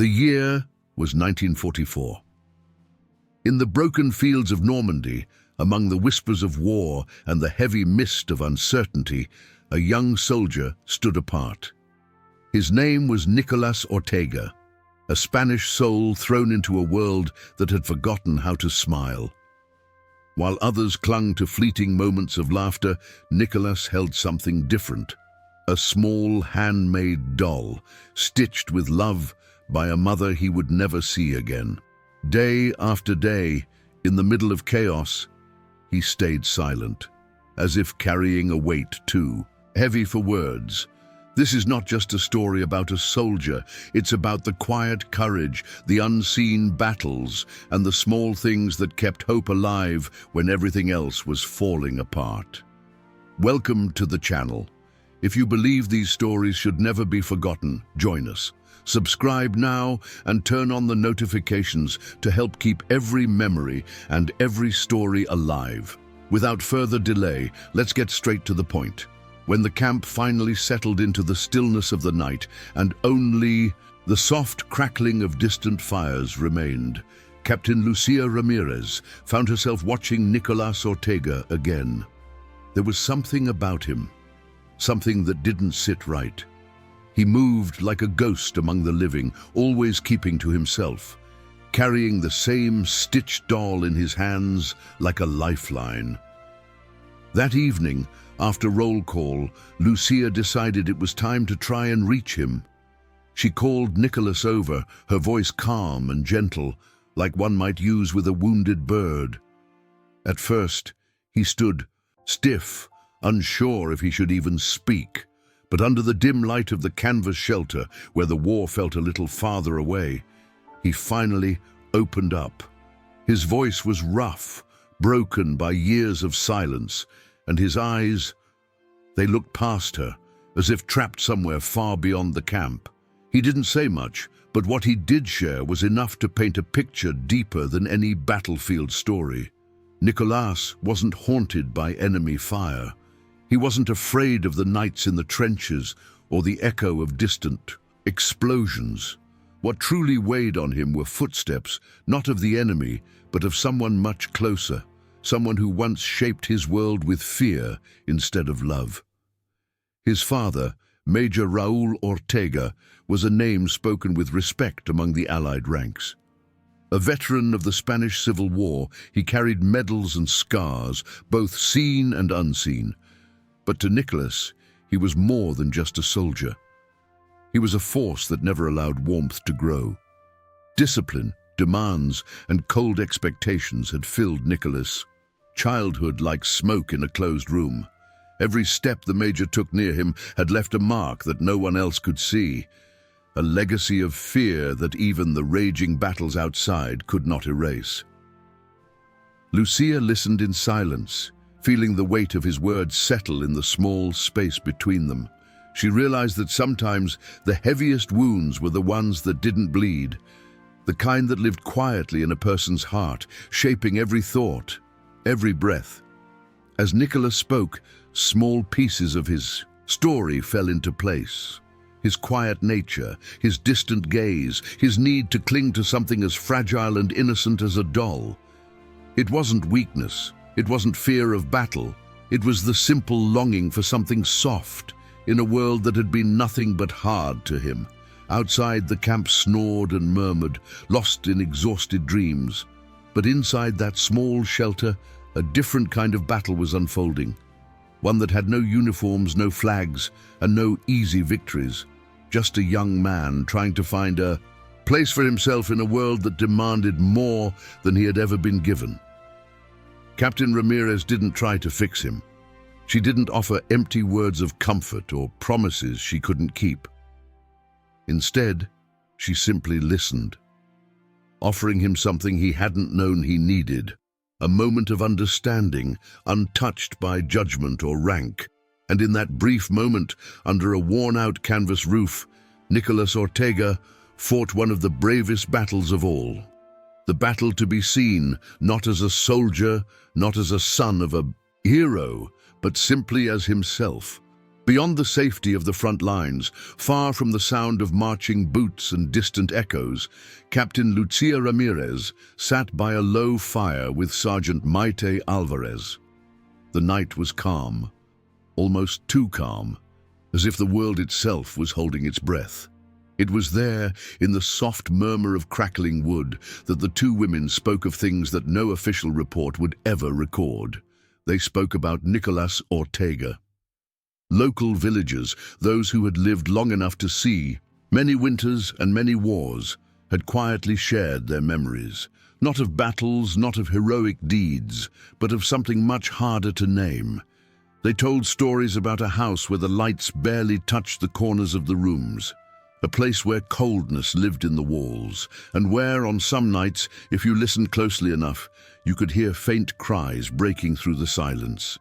The year was 1944. In the broken fields of Normandy, among the whispers of war and the heavy mist of uncertainty, a young soldier stood apart. His name was Nicolás Ortega, a Spanish soul thrown into a world that had forgotten how to smile. While others clung to fleeting moments of laughter, Nicolás held something different. A small handmade doll, stitched with love by a mother he would never see again. Day after day, in the middle of chaos, he stayed silent, as if carrying a weight too heavy for words. This is not just a story about a soldier, it's about the quiet courage, the unseen battles, and the small things that kept hope alive when everything else was falling apart. Welcome to the channel. If you believe these stories should never be forgotten, join us. Subscribe now and turn on the notifications to help keep every memory and every story alive. Without further delay, let's get straight to the point. When the camp finally settled into the stillness of the night and only the soft crackling of distant fires remained, Captain Lucia Ramirez found herself watching Nicolás Ortega again. There was something about him, something that didn't sit right. He moved like a ghost among the living, always keeping to himself, carrying the same stitched doll in his hands like a lifeline. That evening, after roll call, Lucia decided it was time to try and reach him. She called Nicolás over, her voice calm and gentle, like one might use with a wounded bird. At first, he stood stiff, unsure if he should even speak. But under the dim light of the canvas shelter, where the war felt a little farther away, he finally opened up. His voice was rough, broken by years of silence, and his eyes, they looked past her, as if trapped somewhere far beyond the camp. He didn't say much, but what he did share was enough to paint a picture deeper than any battlefield story. Nicolás wasn't haunted by enemy fire. He wasn't afraid of the nights in the trenches or the echo of distant explosions. What truly weighed on him were footsteps, not of the enemy, but of someone much closer, someone who once shaped his world with fear instead of love. His father, Major Raúl Ortega, was a name spoken with respect among the Allied ranks. A veteran of the Spanish Civil War, he carried medals and scars, both seen and unseen. But to Nicolás, he was more than just a soldier. He was a force that never allowed warmth to grow. Discipline, demands, and cold expectations had filled Nicolás. Childhood like smoke in a closed room. Every step the Major took near him had left a mark that no one else could see. A legacy of fear that even the raging battles outside could not erase. Lucia listened in silence, feeling the weight of his words settle in the small space between them. She realized that sometimes the heaviest wounds were the ones that didn't bleed, the kind that lived quietly in a person's heart, shaping every thought, every breath. As Nicolás spoke, small pieces of his story fell into place. His quiet nature, his distant gaze, his need to cling to something as fragile and innocent as a doll. It wasn't weakness. It wasn't fear of battle. It was the simple longing for something soft in a world that had been nothing but hard to him. Outside, the camp snored and murmured, lost in exhausted dreams. But inside that small shelter, a different kind of battle was unfolding. One that had no uniforms, no flags, and no easy victories. Just a young man trying to find a place for himself in a world that demanded more than he had ever been given. Captain Ramirez didn't try to fix him. She didn't offer empty words of comfort or promises she couldn't keep. Instead, she simply listened, offering him something he hadn't known he needed, a moment of understanding, untouched by judgment or rank. And in that brief moment, under a worn-out canvas roof, Nicolás Ortega fought one of the bravest battles of all. The battle to be seen, not as a soldier, not as a son of a hero, but simply as himself. Beyond the safety of the front lines, far from the sound of marching boots and distant echoes, Captain Lucia Ramirez sat by a low fire with Sergeant Maite Alvarez. The night was calm, almost too calm, as if the world itself was holding its breath. It was there, in the soft murmur of crackling wood, that the two women spoke of things that no official report would ever record. They spoke about Nicolás Ortega. Local villagers, those who had lived long enough to see many winters and many wars, had quietly shared their memories, not of battles, not of heroic deeds, but of something much harder to name. They told stories about a house where the lights barely touched the corners of the rooms, a place where coldness lived in the walls, and where, on some nights, if you listened closely enough, you could hear faint cries breaking through the silence.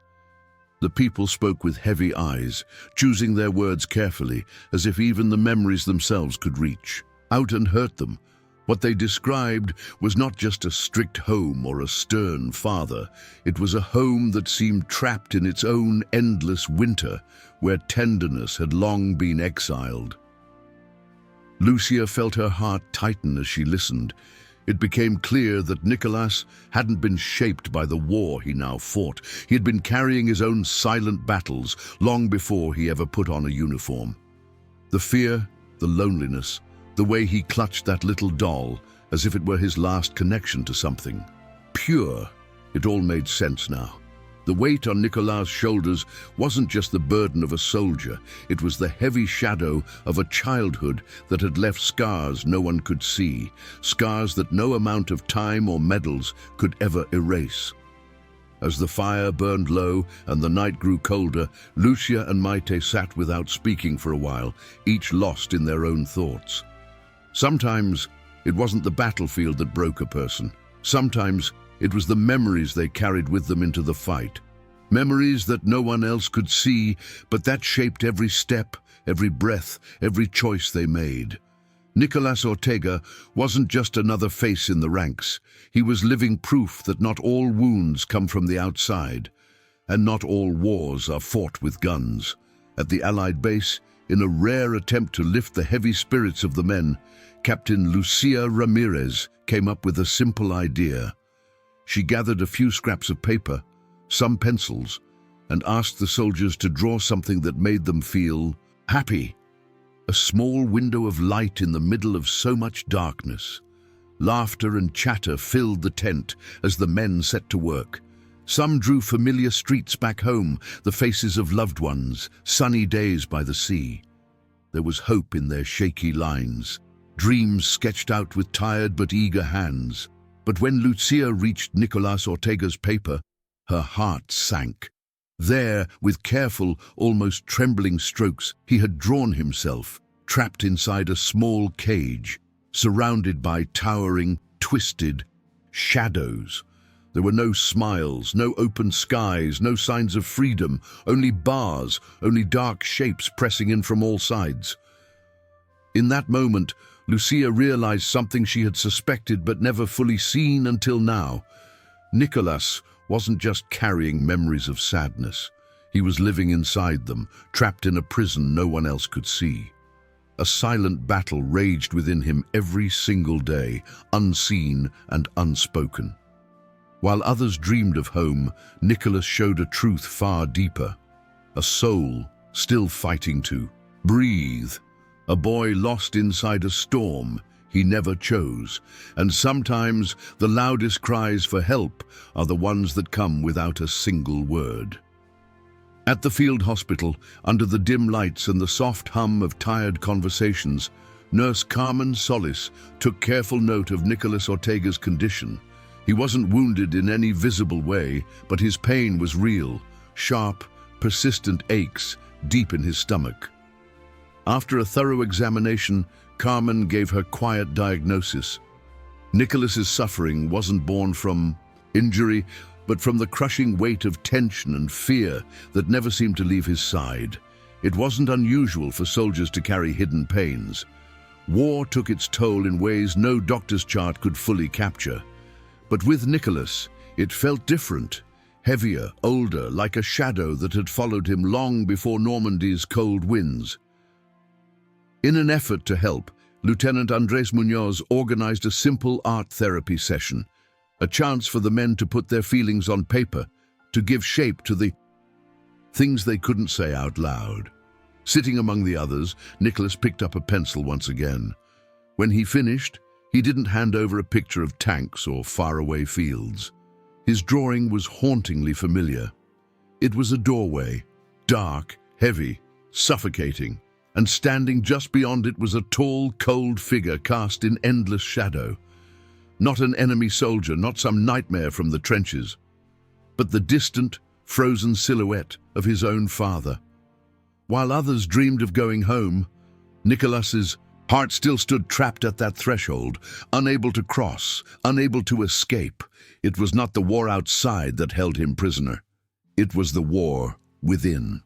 The people spoke with heavy eyes, choosing their words carefully, as if even the memories themselves could reach out and hurt them. What they described was not just a strict home or a stern father. It was a home that seemed trapped in its own endless winter, where tenderness had long been exiled. Lucia felt her heart tighten as she listened. It became clear that Nicolás hadn't been shaped by the war he now fought. He had been carrying his own silent battles long before he ever put on a uniform. The fear, the loneliness, the way he clutched that little doll as if it were his last connection to something pure, it all made sense now. The weight on Nicolás' shoulders wasn't just the burden of a soldier, it was the heavy shadow of a childhood that had left scars no one could see, scars that no amount of time or medals could ever erase. As the fire burned low and the night grew colder, Lucia and Maite sat without speaking for a while, each lost in their own thoughts. Sometimes it wasn't the battlefield that broke a person. Sometimes it was the memories they carried with them into the fight. Memories that no one else could see, but that shaped every step, every breath, every choice they made. Nicolás Ortega wasn't just another face in the ranks. He was living proof that not all wounds come from the outside, and not all wars are fought with guns. At the Allied base, in a rare attempt to lift the heavy spirits of the men, Captain Lucia Ramirez came up with a simple idea. She gathered a few scraps of paper, some pencils, and asked the soldiers to draw something that made them feel happy. A small window of light in the middle of so much darkness. Laughter and chatter filled the tent as the men set to work. Some drew familiar streets back home, the faces of loved ones, sunny days by the sea. There was hope in their shaky lines, dreams sketched out with tired but eager hands. But when Lucia reached Nicolás Ortega's paper, her heart sank. There, with careful, almost trembling strokes, he had drawn himself, trapped inside a small cage, surrounded by towering, twisted shadows. There were no smiles, no open skies, no signs of freedom, only bars, only dark shapes pressing in from all sides. In that moment, Lucia realized something she had suspected but never fully seen until now. Nicolás wasn't just carrying memories of sadness. He was living inside them, trapped in a prison no one else could see. A silent battle raged within him every single day, unseen and unspoken. While others dreamed of home, Nicolás showed a truth far deeper. A soul still fighting to breathe. A boy lost inside a storm he never chose, and sometimes the loudest cries for help are the ones that come without a single word. At the field hospital, under the dim lights and the soft hum of tired conversations, Nurse Carmen Solis took careful note of Nicolás Ortega's condition. He wasn't wounded in any visible way, but his pain was real, sharp, persistent aches deep in his stomach. After a thorough examination, Carmen gave her quiet diagnosis. Nicolás's suffering wasn't born from injury, but from the crushing weight of tension and fear that never seemed to leave his side. It wasn't unusual for soldiers to carry hidden pains. War took its toll in ways no doctor's chart could fully capture. But with Nicolás, it felt different. heavier, older, like a shadow that had followed him long before Normandy's cold winds. In an effort to help, Lieutenant Andrés Muñoz organized a simple art therapy session, a chance for the men to put their feelings on paper, to give shape to the things they couldn't say out loud. Sitting among the others, Nicolás picked up a pencil once again. When he finished, he didn't hand over a picture of tanks or faraway fields. His drawing was hauntingly familiar. It was a doorway, dark, heavy, suffocating, and standing just beyond it was a tall, cold figure cast in endless shadow. Not an enemy soldier, not some nightmare from the trenches, but the distant, frozen silhouette of his own father. While others dreamed of going home, Nicolás's heart still stood trapped at that threshold, unable to cross, unable to escape. It was not the war outside that held him prisoner. It was the war within.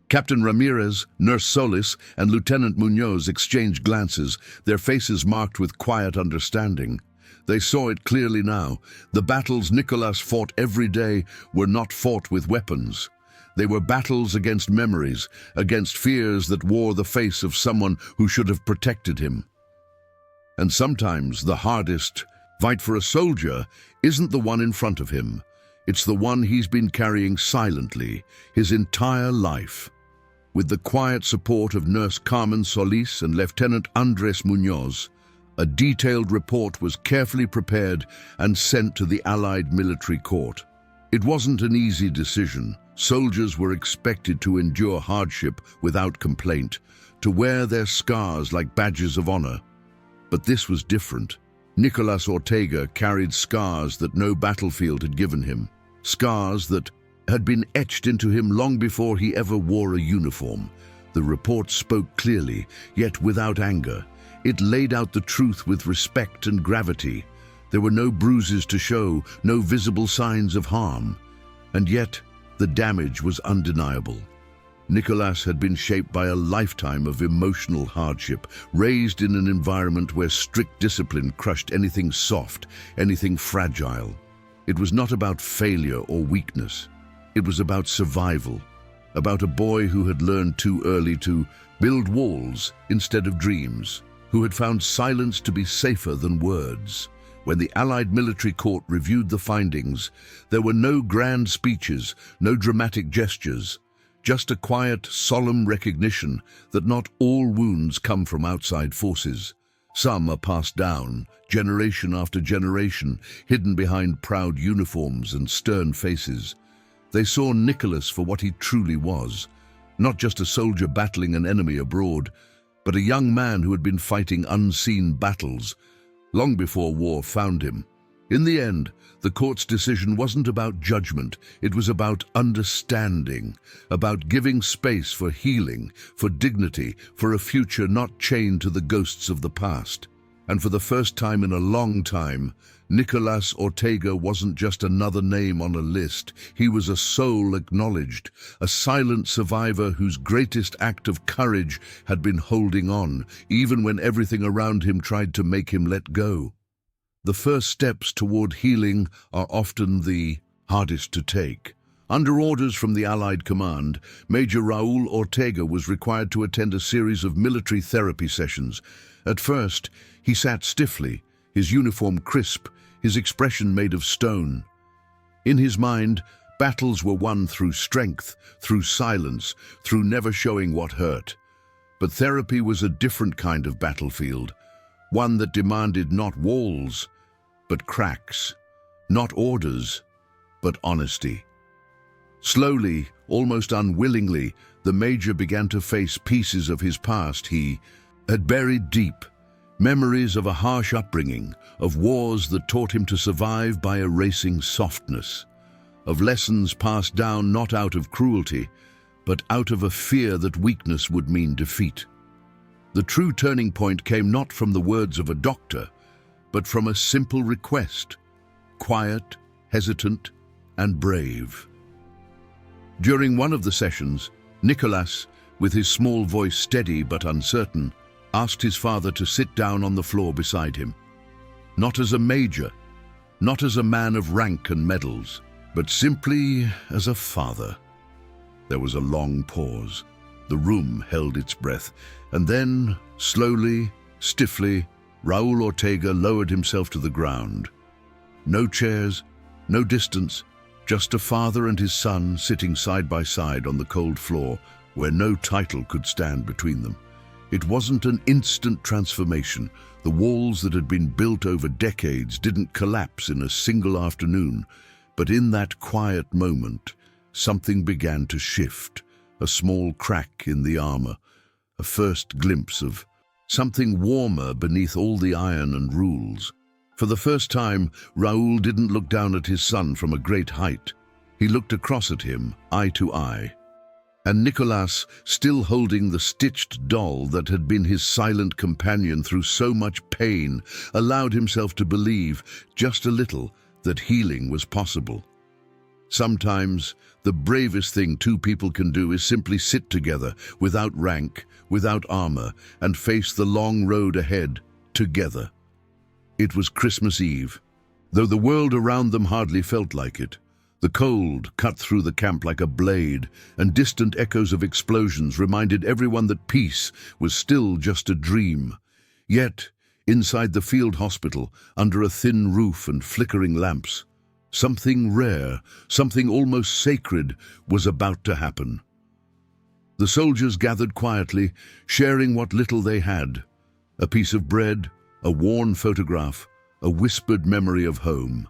Captain Ramirez, Nurse Solis, and Lieutenant Muñoz exchanged glances, their faces marked with quiet understanding. They saw it clearly now. The battles Nicolás fought every day were not fought with weapons. They were battles against memories, against fears that wore the face of someone who should have protected him. And sometimes the hardest fight for a soldier isn't the one in front of him. It's the one he's been carrying silently his entire life. With the quiet support of Nurse Carmen Solis and Lieutenant Andrés Muñoz, a detailed report was carefully prepared and sent to the Allied military court. It wasn't an easy decision. Soldiers were expected to endure hardship without complaint, to wear their scars like badges of honor. But this was different. Nicolás Ortega carried scars that no battlefield had given him, scars that had been etched into him long before he ever wore a uniform. The report spoke clearly, yet without anger. It laid out the truth with respect and gravity. There were no bruises to show, no visible signs of harm. And yet, the damage was undeniable. Nicolás had been shaped by a lifetime of emotional hardship, raised in an environment where strict discipline crushed anything soft, anything fragile. It was not about failure or weakness. It was about survival, about a boy who had learned too early to build walls instead of dreams, who had found silence to be safer than words. When the Allied military court reviewed the findings, there were no grand speeches, no dramatic gestures, just a quiet, solemn recognition that not all wounds come from outside forces. Some are passed down, generation after generation, hidden behind proud uniforms and stern faces. They saw Nicolás for what he truly was, not just a soldier battling an enemy abroad, but a young man who had been fighting unseen battles long before war found him. In the end, the court's decision wasn't about judgment, it was about understanding, about giving space for healing, for dignity, for a future not chained to the ghosts of the past. And for the first time in a long time, Nicolás Ortega wasn't just another name on a list. He was a soul acknowledged, a silent survivor whose greatest act of courage had been holding on, even when everything around him tried to make him let go. The first steps toward healing are often the hardest to take. Under orders from the Allied command, Major Raúl Ortega was required to attend a series of military therapy sessions. At first, he sat stiffly, his uniform crisp, his expression made of stone. In his mind, battles were won through strength, through silence, through never showing what hurt. But therapy was a different kind of battlefield, one that demanded not walls, but cracks, not orders, but honesty. Slowly, almost unwillingly, the Major began to face pieces of his past he had buried deep, memories of a harsh upbringing, of wars that taught him to survive by erasing softness, of lessons passed down not out of cruelty, but out of a fear that weakness would mean defeat. The true turning point came not from the words of a doctor, but from a simple request, quiet, hesitant, and brave. During one of the sessions, Nicolás, with his small voice steady but uncertain, asked his father to sit down on the floor beside him. Not as a major, not as a man of rank and medals, but simply as a father. There was a long pause. The room held its breath, and then, slowly, stiffly, Raúl Ortega lowered himself to the ground. No chairs, no distance, just a father and his son sitting side by side on the cold floor where no title could stand between them. It wasn't an instant transformation. The walls that had been built over decades didn't collapse in a single afternoon, but in that quiet moment, something began to shift. A small crack in the armor, a first glimpse of something warmer beneath all the iron and rules. For the first time, Raúl didn't look down at his son from a great height. He looked across at him, eye to eye. And Nicolás, still holding the stitched doll that had been his silent companion through so much pain, allowed himself to believe, just a little, that healing was possible. Sometimes, the bravest thing two people can do is simply sit together, without rank, without armor, and face the long road ahead, together. It was Christmas Eve, though the world around them hardly felt like it. The cold cut through the camp like a blade, and distant echoes of explosions reminded everyone that peace was still just a dream. Yet, inside the field hospital, under a thin roof and flickering lamps, something rare, something almost sacred, was about to happen. The soldiers gathered quietly, sharing what little they had. A piece of bread, a worn photograph, a whispered memory of home.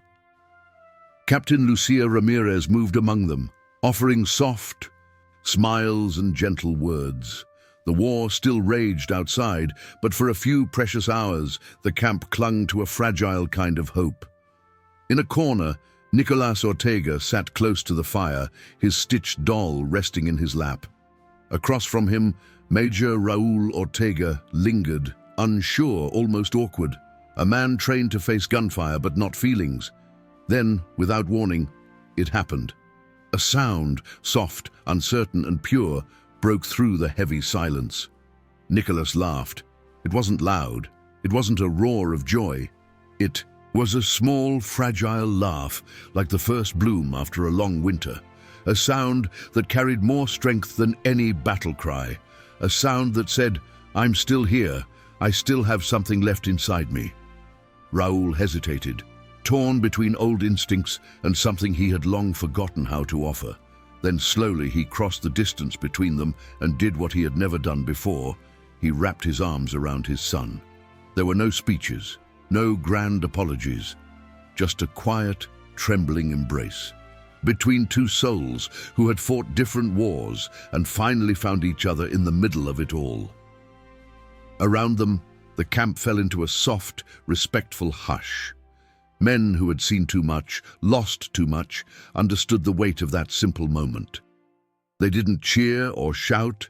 Captain Lucia Ramirez moved among them, offering soft smiles and gentle words. The war still raged outside, but for a few precious hours, the camp clung to a fragile kind of hope. In a corner, Nicolás Ortega sat close to the fire, his stitched doll resting in his lap. Across from him, Major Raúl Ortega lingered, unsure, almost awkward, a man trained to face gunfire but not feelings. Then, without warning, it happened. A sound, soft, uncertain and pure, broke through the heavy silence. Nicolás laughed. It wasn't loud. It wasn't a roar of joy. It was a small, fragile laugh, like the first bloom after a long winter. A sound that carried more strength than any battle cry. A sound that said, "I'm still here. I still have something left inside me." Raúl hesitated, torn between old instincts and something he had long forgotten how to offer. Then slowly he crossed the distance between them and did what he had never done before. He wrapped his arms around his son. There were no speeches, no grand apologies, just a quiet, trembling embrace. Between two souls who had fought different wars and finally found each other in the middle of it all. Around them, the camp fell into a soft, respectful hush. Men who had seen too much, lost too much, understood the weight of that simple moment. They didn't cheer or shout.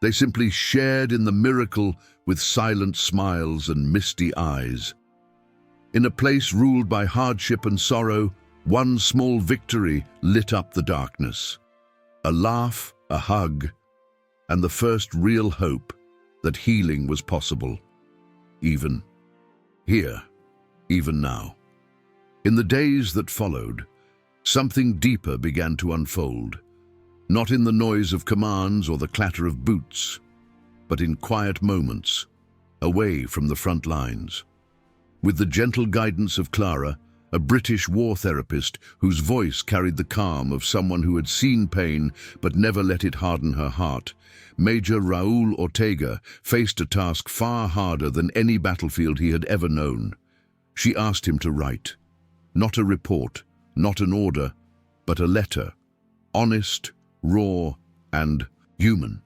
They simply shared in the miracle with silent smiles and misty eyes. In a place ruled by hardship and sorrow, one small victory lit up the darkness. A laugh, a hug, and the first real hope that healing was possible. Even here, even now. In the days that followed, something deeper began to unfold, not in the noise of commands or the clatter of boots, but in quiet moments, away from the front lines. With the gentle guidance of Clara, a British war therapist whose voice carried the calm of someone who had seen pain but never let it harden her heart, Major Raúl Ortega faced a task far harder than any battlefield he had ever known. She asked him to write. Not a report, not an order, but a letter, honest, raw, and human.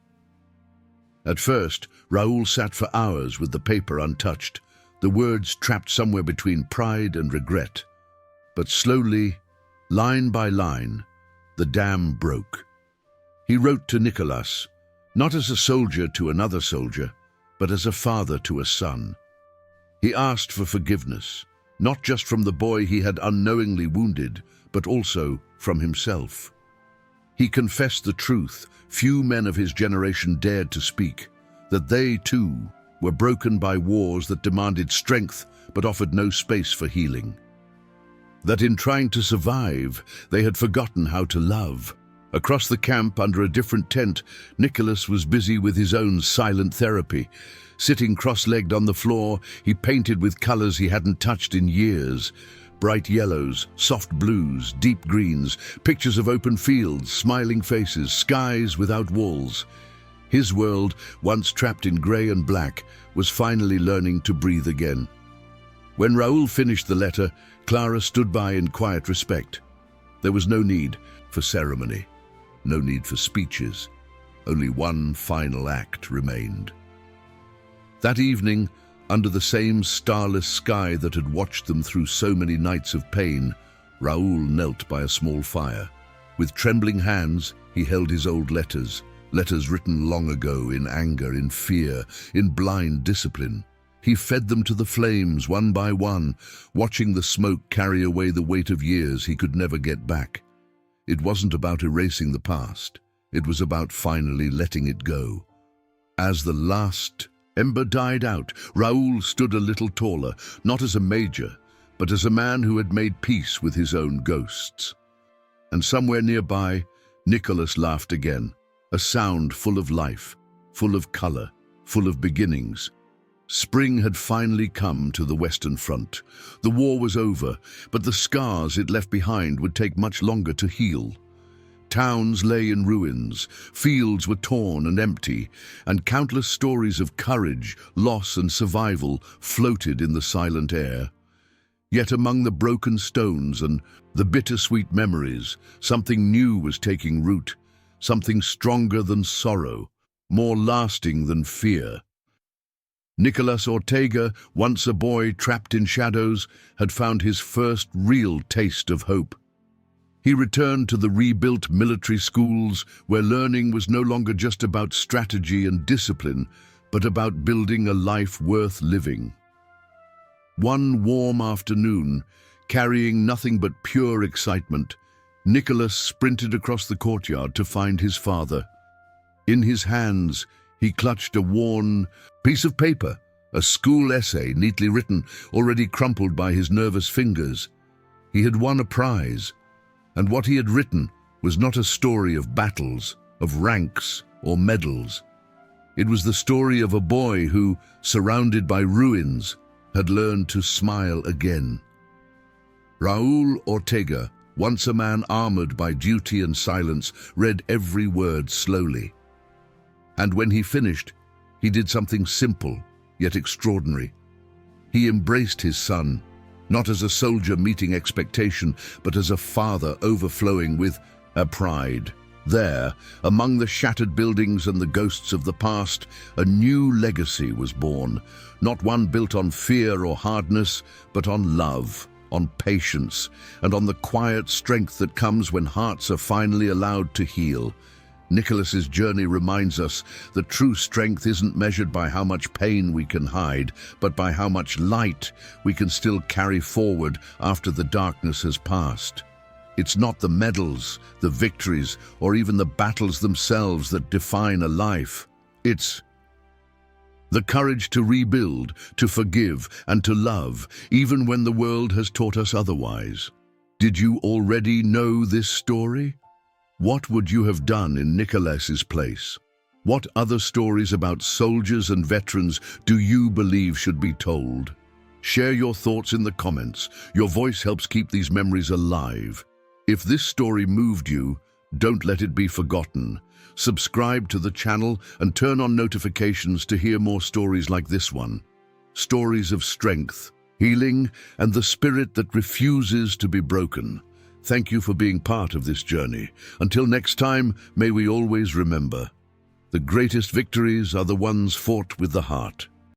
At first, Raúl sat for hours with the paper untouched, the words trapped somewhere between pride and regret. But slowly, line by line, the dam broke. He wrote to Nicolás, not as a soldier to another soldier, but as a father to a son. He asked for forgiveness, not just from the boy he had unknowingly wounded, but also from himself. He confessed the truth few men of his generation dared to speak, that they, too, were broken by wars that demanded strength but offered no space for healing. that in trying to survive, they had forgotten how to love. Across the camp, under a different tent, Nicolás was busy with his own silent therapy. Sitting cross-legged on the floor, he painted with colors he hadn't touched in years. Bright yellows, soft blues, deep greens, pictures of open fields, smiling faces, skies without walls. His world, once trapped in grey and black, was finally learning to breathe again. When Raúl finished the letter, Clara stood by in quiet respect. There was no need for ceremony, no need for speeches. Only one final act remained. That evening, under the same starless sky that had watched them through so many nights of pain, Raúl knelt by a small fire. With trembling hands, he held his old letters written long ago in anger, in fear, in blind discipline. He fed them to the flames one by one, watching the smoke carry away the weight of years he could never get back. It wasn't about erasing the past. It was about finally letting it go. As the last ember died out, Raúl stood a little taller, not as a major, but as a man who had made peace with his own ghosts. And somewhere nearby, Nicolás laughed again, a sound full of life, full of color, full of beginnings. Spring had finally come to the Western Front. The war was over, but the scars it left behind would take much longer to heal. Towns lay in ruins, fields were torn and empty, and countless stories of courage, loss and survival floated in the silent air. Yet among the broken stones and the bittersweet memories, something new was taking root, something stronger than sorrow, more lasting than fear. Nicolás Ortega, once a boy trapped in shadows, had found his first real taste of hope. He returned to the rebuilt military schools where learning was no longer just about strategy and discipline, but about building a life worth living. One warm afternoon, carrying nothing but pure excitement, Nicolás sprinted across the courtyard to find his father. In his hands, he clutched a worn piece of paper, a school essay neatly written, already crumpled by his nervous fingers. He had won a prize, and what he had written was not a story of battles, of ranks or medals. It was the story of a boy who, surrounded by ruins, had learned to smile again. Raúl Ortega, once a man armored by duty and silence, read every word slowly. And when he finished, he did something simple, yet extraordinary. He embraced his son, not as a soldier meeting expectation, but as a father overflowing with a pride. There, among the shattered buildings and the ghosts of the past, a new legacy was born, not one built on fear or hardness, but on love, on patience, and on the quiet strength that comes when hearts are finally allowed to heal. Nicolás's journey reminds us that true strength isn't measured by how much pain we can hide, but by how much light we can still carry forward after the darkness has passed. It's not the medals, the victories, or even the battles themselves that define a life. It's the courage to rebuild, to forgive, and to love, even when the world has taught us otherwise. Did you already know this story? What would you have done in Nicolás's place? What other stories about soldiers and veterans do you believe should be told? Share your thoughts in the comments. Your voice helps keep these memories alive. If this story moved you, don't let it be forgotten. Subscribe to the channel and turn on notifications to hear more stories like this one. Stories of strength, healing, and the spirit that refuses to be broken. Thank you for being part of this journey. Until next time, may we always remember, the greatest victories are the ones fought with the heart.